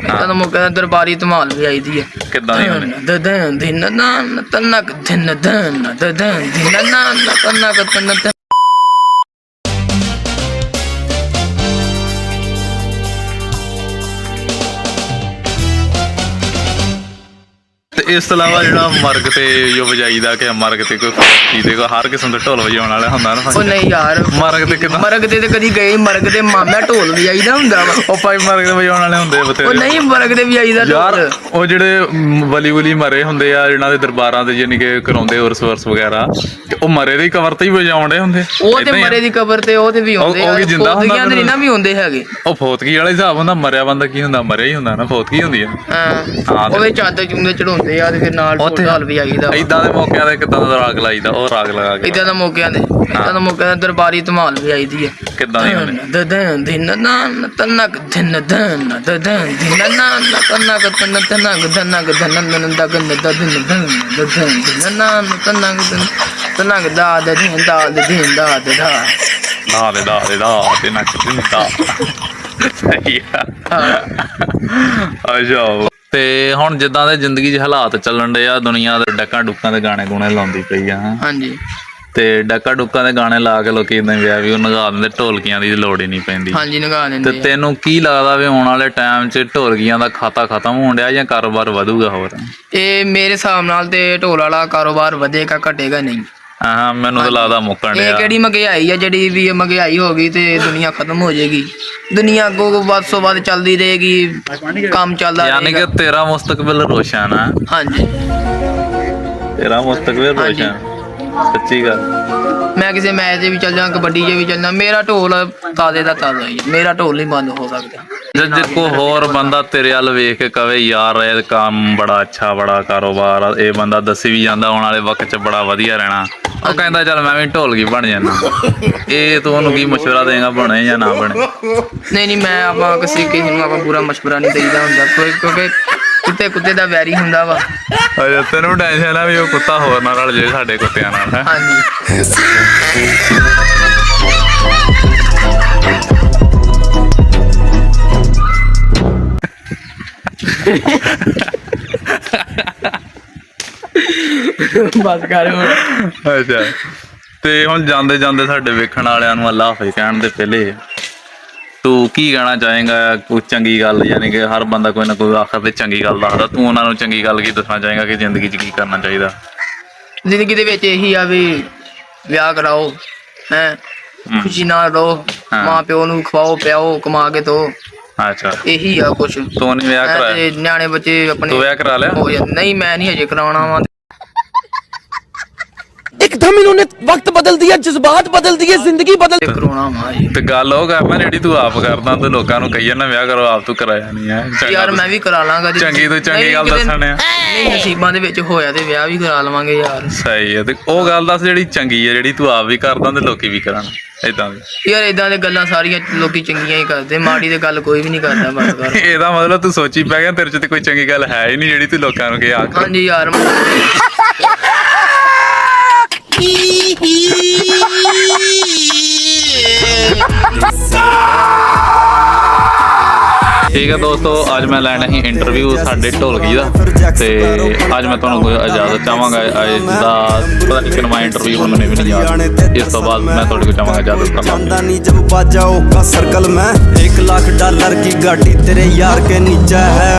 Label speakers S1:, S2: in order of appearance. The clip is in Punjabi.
S1: ਤਾਂ ਮੌਕੇ ਦਾ ਦਰਬਾਰੀ ਧਮਾਲ ਵੀ ਆਈ ਦੀ ਹੈ।
S2: ਕਿੱਦਾਂ ਦੀ ਹੁੰਦੀ?
S1: ਦਦਨ ਦਿਨ ਨਾਨ ਤਨਕ ਦਿਨ ਦਨ ਦਦਨ ਦਿਨ ਨਾਨ ਤਨਕ ਤਨ
S2: ਤੇ ਇਸ ਤੋਂ ਇਲਾਵਾ ਜਿਹੜਾ ਮਰਗ ਤੇ ਜੋ ਵਜਾਈਦਾ ਕਿ ਮਰਗ ਤੇ ਕੋਈ ਚੀਜ਼ ਦੇ ਹਰ ਕਿਸਮ ਦਾ ਢੋਲ ਵਜਾਉਣ ਵਾਲਾ ਹੁੰਦਾ ਨਾ।
S1: ਉਹ ਨਹੀਂ ਯਾਰ,
S2: ਮਰਗ ਤੇ ਕਿੱਦਾਂ?
S1: ਮਰਗ ਤੇ ਕਦੀ ਗਏ, ਮਰਗ ਦੇ ਮਾਮਾ ਢੋਲ ਵਜਾਈਦਾ ਹੁੰਦਾ ਵਾ।
S2: ਉਹ ਭਾਈ ਮਰਗ ਤੇ ਵਜਾਉਣ ਵਾਲੇ ਹੁੰਦੇ
S1: ਉਹ
S2: ਬਥੇਰੇ।
S1: ਨਹੀਂ ਮਰਗ ਦੇ ਵਜਾਈਦਾ
S2: ਯਾਰ
S1: ਢੋਲ।
S2: ਉਹ ਜਿਹੜੇ ਵਲੀ ਮਰੇ ਹੁੰਦੇ ਆ ਜਿਹਨਾਂ ਦੇ ਦਰਬਾਰਾਂ ਤੇ ਯਾਨੀ ਕਿ ਕਰਾਉਂਦੇ ਉਰਸ ਵਗੈਰਾ, ਤੇ ਉਹ ਮਰੇ ਦੀ ਕਬਰ ਤੇ ਹੀ ਵਜਾਉਂਦੇ ਹੁੰਦੇ।
S1: ਉਹ ਤੇ ਮਰੇ ਦੀ ਕਬਰ ਤੇ ਉਹ ਤੇ ਵੀ ਹੁੰਦੇ ਆ, ਫੌਤਗੀਆਂ ਦੇ ਨਾ ਵੀ ਹੁੰਦੇ ਹੈਗੇ।
S2: ਉਹ ਫੌਤਗੀ ਵਾਲਾ ਹਿਸਾਬ ਹੁੰਦਾ, ਮਰਿਆ ਬੰਦਾ ਕੀ ਹੁੰਦਾ, ਮਰਿਆ ਹੀ ਹੁੰਦਾ ਨਾ, ਫੌਤਗੀ ਹੁੰਦੀ ਆ।
S1: ਹਾਂ ਉਹਦੇ ਚਾਦਰ ਚੁੰਦੇ ਚੜਾਉਂਦੇ ਆ ਤੇ ਫਿਰ ਨਾਲ ਢੋਲ ਵੀ ਆਈਦਾ।
S2: ਏਦਾਂ ਦੇ ਮੌਕਿਆਂ ਤੇ ਕਿੱਦਾਂ ਦਾ ਰਾਗ ਲਾਈਦਾ? ਉਹ ਰਾਗ ਲਗਾ ਕੇ
S1: ਏਦਾਂ ਦਾ ਮੌਕਿਆਂ ਦੇ ਦਰਬਾਰੀ ਧਮਾਲ ਵੀ ਆਈਦੀ ਹੈ।
S2: ਕਿੱਦਾਂ ਦੀ ਹੁੰਦੀ?
S1: ਦਦਨ ਦਿਨ ਨਾਨ ਤਨਕ ਦਿਨ ਦਨ ਦਦਨ ਦਿਨ ਨਾਨ ਤਨਕ ਤਨ ਤਨਕ ਦਨਕ ਦਨ ਦਨ ਦਗਨ ਦਦਨ ਦਨ ਦਦਨ ਦਿਨ ਨਾਨ ਤਨਕ ਤਨਕ ਦਾ ਦਿਨ ਦਾ ਦਿਨ ਦਾ ਦਾ
S2: ਦਾ ਦੇ ਦਾ ਦੇ ਦਾ ਤੇ ਨੱਕ ਦਿੰਦਾ। ਸਹੀ ਆ। ਅੱਛਾ। ਤੇ ਹੁਣ ਜਿੱਦਾਂ ਦੇ ਜ਼ਿੰਦਗੀ 'ਚ ਹਾਲਾਤ ਚੱਲਣ ਡੇ ਆ, ਦੁਨੀਆ ਦੇ ਡੱਕਾਂ ਡੁੱਕਾਂ ਦੇ ਗਾਣੇ ਗੂਣੇ ਲਾਉਂਦੀ ਪਈ ਆ।
S1: ਹਾਂਜੀ।
S2: ਤੇ ਡੱਕਾ ਡੁੱਕਾਂ ਦੇ ਗਾਣੇ ਲਾ ਕੇ ਲੋਕੀ ਇਦਾਂ ਵਿਆਹ ਵੀ ਉਹ ਨਗਾ ਦਿੰਦੇ, ਢੋਲਕੀਆਂ ਦੀ ਲੋੜ ਹੀ ਨਹੀਂ ਪੈਂਦੀ।
S1: ਹਾਂਜੀ ਨਗਾ ਦਿੰਦੇ।
S2: ਤੇ ਤੈਨੂੰ ਕੀ ਲੱਗਦਾ ਵੀ ਆਉਣ ਵਾਲੇ ਟਾਈਮ 'ਚ ਢੋਲਕੀਆਂ ਦਾ ਖਾਤਾ ਖਤਮ ਹੋਣ ਡਿਆ ਜਾਂ ਕਾਰੋਬਾਰ ਵਧੂਗਾ ਹੋਰ?
S1: ਇਹ ਮੇਰੇ ਹਿਸਾਬ ਨਾਲ ਤੇ ਢੋਲ ਵਾਲਾ ਕਾਰੋਬਾਰ ਵਧੇਗਾ ਘਟੇਗਾ ਨਹੀਂ।
S2: ਹਾਂ ਮੈਨੂੰ ਤਾਂ ਲੱਗਦਾ ਮੁੱਕਣ ਡਿਆ।
S1: ਇਹ ਕਿਹੜੀ ਮਹਿੰਗਾਈ ਆ, ਜਿਹੜੀ ਵੀ ਮਹਿੰਗਾਈ ਹੋ ਗਈ ਤੇ ਦੁਨੀਆ ਖਤਮ ਹੋ ਜਾਏਗੀ। ਦੁਨੀਆ ਅੱਗੋਂ ਵੱਧ ਤੋਂ ਵੱਧ ਚੱਲਦੀ ਰਹੇਗੀ, ਕੰਮ ਚੱਲਦਾ ਰਹੇਗਾ।
S2: ਯਾਨੀ ਕਿ ਤੇਰਾ ਮੁਸਤਕਬਲ ਰੋਸ਼ਨ ਆ।
S1: ਹਾਂਜੀ
S2: ਤੇਰਾ ਮੁਸਤਕਬਲ ਰੋਸ਼ਨ, ਸੱਚੀ ਗੱਲ।
S1: ਮੈਂ ਕਿਸੇ ਮੈਚ 'ਚ ਵੀ ਚੱਲ ਜਾਂ, ਕਬੱਡੀ 'ਚ ਵੀ ਚੱਲ ਜਾਂ, ਮੇਰਾ ਢੋਲ ਤਾਜ਼ੇ ਦਾ ਤਾਜ਼ਾ ਹੀ, ਮੇਰਾ ਢੋਲ ਨਹੀਂ ਬੰਦ ਹੋ ਸਕਦਾ।
S2: ਜੇ ਕੋ ਹੋਰ ਬੰਦਾ ਤੇਰੇ ਵੱਲ ਵੇਖ ਕੇ ਕਵੇ ਯਾਰ ਇਹ ਕੰਮ ਬੜਾ ਅੱਛਾ, ਬੜਾ ਕਾਰੋਬਾਰ ਆ, ਇਹ ਬੰਦਾ ਦੱਸੀ ਵੀ ਜਾਂਦਾ ਆਉਣ ਵਾਲੇ ਵਕਤ 'ਚ ਬੜਾ ਵਧੀਆ ਰਹਿਣਾ, ਉਹ ਕਹਿੰਦਾ ਚੱਲ ਮੈਂ ਵੀ ਢੋਲਕੀ ਬਣ ਜਾਣਾ, ਇਹ ਤੂੰ ਉਹਨੂੰ ਕੀ ਮਸ਼ਵਰਾ ਦੇਗਾ, ਬਣੇ ਜਾਂ ਨਾ ਬਣੇ?
S1: ਨਹੀਂ ਮੈਂ ਆਪਾਂ ਕਿਸੇ ਨੂੰ ਆਪਾਂ ਪੂਰਾ ਮਸ਼ਵਰਾ ਨਹੀਂ ਦੇਈਦਾ ਹੁੰਦਾ, ਕਿਉਂਕਿ ਕੁੱਤੇ ਦਾ ਵੈਰੀ ਹੁੰਦਾ ਵਾ।
S2: ਅੱਛਾ ਤੈਨੂੰ ਟੈਨਸ਼ਨ ਆ ਵੀ ਉਹ ਕੁੱਤਾ ਹੋਰ ਨਾ ਰਲ ਜੇ ਸਾਡੇ ਕੁੱਤਿਆਂ ਨਾਲ। ਹੈ
S1: ਹਾਂਜੀ। ਬਸ ਕਰ ਹੁਣ।
S2: ਅੱਛਾ ਤੇ ਹੁਣ ਜਾਂਦੇ ਜਾਂਦੇ ਸਾਡੇ ਵੇਖਣ ਵਾਲਿਆਂ ਨੂੰ ਅੱਲਾ ਹਾਫਿਜ਼ ਕਹਿਣ ਦੇ ਪਹਿਲੇ ਤੂੰ ਕੀ ਕਹਿਣਾ ਚਾਹੇਗਾ? ਕੋਈ ਚੰਗੀ ਗੱਲ, ਯਾਨੀ ਕਿ ਹਰ ਬੰਦਾ ਕੋਈ ਨਾ ਕੋਈ ਆਖਰ ਤੇ ਚੰਗੀ ਗੱਲ ਦੱਸਦਾ, ਤੂੰ ਉਹਨਾਂ ਨੂੰ ਚੰਗੀ ਗੱਲ ਕੀ ਦੱਸਣਾ ਚਾਹੇਗਾ ਕਿ ਜ਼ਿੰਦਗੀ 'ਚ ਕੀ ਕਰਨਾ ਚਾਹੀਦਾ?
S1: ਜ਼ਿੰਦਗੀ ਦੇ ਵਿੱਚ ਇਹੀ ਆ ਵੀ ਵਿਆਹ ਕਰਾਓ, ਹੈ ਖੁਸ਼ੀ ਨਾਲ ਰਹੋ, ਮਾਂ ਪਿਓ ਨੂੰ ਖਵਾਓ ਪਿਆਓ, ਕਮਾ ਕੇ ਦੋ।
S2: ਅੱਛਾ
S1: ਇਹੀ ਆ ਕੁਛ।
S2: ਤੂੰ ਨਹੀਂ ਵਿਆਹ ਕਰਾਇਆ?
S1: ਨਿਆਣੇ ਬੱਚੇ ਆਪਣੇ।
S2: ਤੂੰ ਵਿਆਹ ਕਰਾ ਲਿਆ?
S1: ਨਹੀਂ ਮੈਂ ਨਹੀਂ ਹਜੇ ਕਰਾਉਣਾ ਵਾ।
S3: एकदम इन्होंने वक्त बदल दिया, जज्बात बदल दिए, जिंदगी बदल।
S1: ਕਰਾਉਣਾ ਵਾ ਜੀ।
S2: ਤੇ ਗੱਲ ਉਹ ਕਰਨਾ ਜਿਹੜੀ ਤੂੰ ਆਪ ਕਰਦਾ ਤੇ ਲੋਕਾਂ ਨੂੰ ਕਹੀ ਜਾਂਦਾ ਵਿਆਹ ਕਰੋ, ਆਪ ਤੂੰ ਕਰਾਇਆ ਨਹੀਂ ਹੈ।
S1: ਯਾਰ ਮੈਂ ਵੀ ਕਰਾ ਲਾਂਗਾ।
S2: ਚੰਗੀ ਤੋਂ ਚੰਗੀ ਗੱਲ ਦੱਸਣ ਆ।
S1: ਨਹੀਂ ਨਸੀਬਾਂ ਦੇ ਵਿੱਚ ਹੋਇਆ ਤੇ ਵਿਆਹ ਵੀ ਕਰਾ ਲਵਾਂਗੇ ਯਾਰ।
S2: ਸਹੀ ਹੈ। ਤੇ ਉਹ ਗੱਲ ਦੱਸ ਜਿਹੜੀ ਚੰਗੀ ਹੈ, ਜਿਹੜੀ ਤੂੰ ਆਪ ਵੀ ਕਰਦਾ ਤੇ ਲੋਕੀ ਵੀ ਕਰਨ ਏਦਾਂ ਦੀ।
S1: ਯਾਰ ਏਦਾਂ ਦੇ ਗੱਲਾਂ ਸਾਰੀਆਂ ਲੋਕੀ ਚੰਗੀਆਂ ਹੀ ਕਰਦੇ, ਮਾੜੀ ਤੇ ਗੱਲ ਕੋਈ ਵੀ ਨਹੀਂ ਕਰਦਾ। ਬਸ ਕਰ।
S2: ਇਹਦਾ ਮਤਲਬ ਤੂੰ ਸੋਚੀ ਪੈ ਗਿਆ ਤੇਰੇ 'ਚ ਤੇ ਕੋਈ ਚੰਗੀ ਗੱਲ ਹੈ ਹੀ ਨਹੀਂ ਜਿਹੜੀ ਤੂੰ ਲੋਕਾਂ ਨੂੰ ਕਿਹਾ।
S1: ਹਾਂਜੀ ਯਾਰ।
S2: ਠੀਕ ਹੈ ਦੋਸਤੋ, ਅੱਜ ਮੈਂ ਲੈਣਾ ਸੀ ਇੰਟਰਵਿਊ ਸਾਡੇ ਢੋਲਕੀ ਦਾ, ਤੇ ਅੱਜ ਮੈਂ ਤੁਹਾਨੂੰ ਕੋਈ ਇਜਾਜ਼ਤ ਚਾਹਾਂਗਾ। ਅੱਜ ਦਾ ਪਤਾ ਨਹੀਂ ਕਿੰਨਾ ਇੰਟਰਵਿਊ ਹੁਣ ਮੈਨੂੰ ਵੀ ਨਹੀਂ ਯਾਦ। ਇਸ ਤੋਂ ਬਾਅਦ ਮੈਂ ਤੁਹਾਡੇ ਕੋਲ ਚਾਹਾਂਗਾ ਇਜਾਜ਼ਤ ਕਰਨਾ।
S4: जब बाजाओ का सर्कल में $1 लाख की गाड़ी तेरे यार के नीचे है।